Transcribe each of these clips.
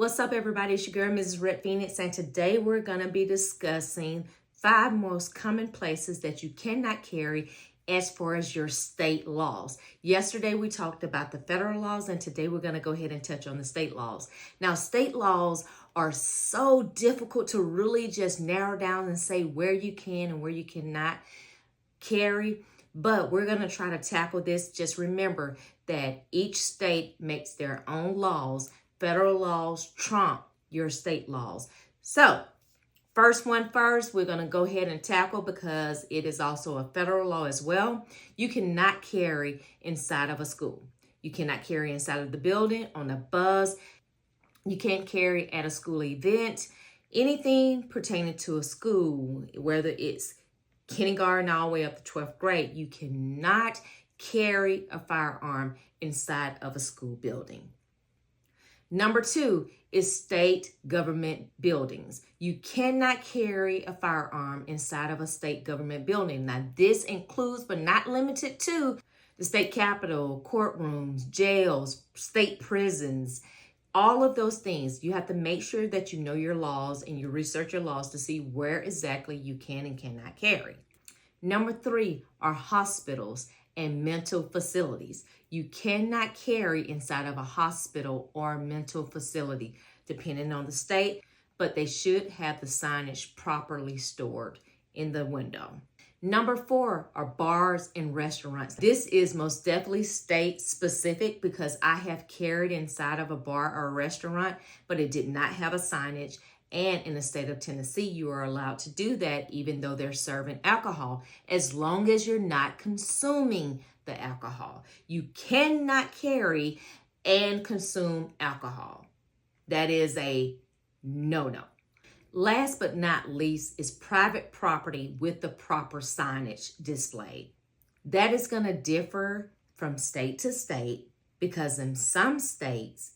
What's up, everybody? It's your girl, Mrs. Red Phoenix, and today we're going to be discussing 5 most common places that you cannot carry as far as your state laws. Yesterday, we talked about the federal laws, and today we're going to go ahead and touch on the state laws. Now, state laws are so difficult to really just narrow down and say where you can and where you cannot carry, but we're going to try to tackle this. Just remember that each state makes their own laws. Federal laws trump your state laws. So, first one first, we're going to go ahead and tackle because it is also a federal law as well. You cannot carry inside of a school. You cannot carry inside of the building, on a bus. You can't carry at a school event. Anything pertaining to a school, whether it's kindergarten all the way up to 12th grade, you cannot carry a firearm inside of a school building. Number 2 is state government buildings. You cannot carry a firearm inside of a state government building. Now, this includes, but not limited to, the state capitol, courtrooms, jails, state prisons, all of those things. You have to make sure that you know your laws and you research your laws to see where exactly you can and cannot carry. Number 3 are hospitals and mental facilities. You cannot carry inside of a hospital or mental facility, depending on the state, but they should have the signage properly stored in the window. Number 4 are bars and restaurants. This is most definitely state specific because I have carried inside of a bar or a restaurant, but it did not have a signage. And in the state of Tennessee, you are allowed to do that even though they're serving alcohol, as long as you're not consuming the alcohol. You cannot carry and consume alcohol. That is a no-no. Last but not least is private property with the proper signage displayed. That is going to differ from state to state because in some states,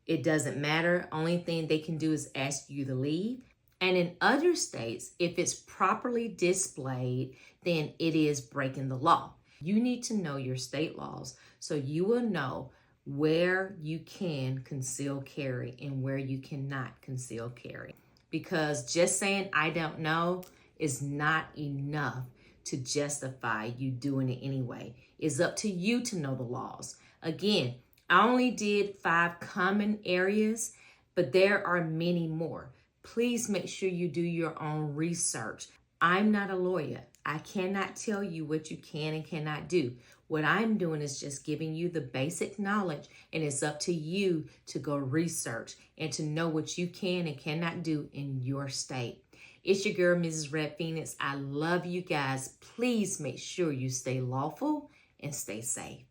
it doesn't matter. Only thing they can do is ask you to leave. And in other states, if it's properly displayed, then it is breaking the law. You need to know your state laws so you will know where you can conceal carry and where you cannot conceal carry. Because just saying I don't know is not enough to justify you doing it anyway. It's up to you to know the laws. Again, I only did 5 common areas, but there are many more. Please make sure you do your own research. I'm not a lawyer. I cannot tell you what you can and cannot do. What I'm doing is just giving you the basic knowledge, and it's up to you to go research and to know what you can and cannot do in your state. It's your girl, Mrs. Red Phoenix. I love you guys. Please make sure you stay lawful and stay safe.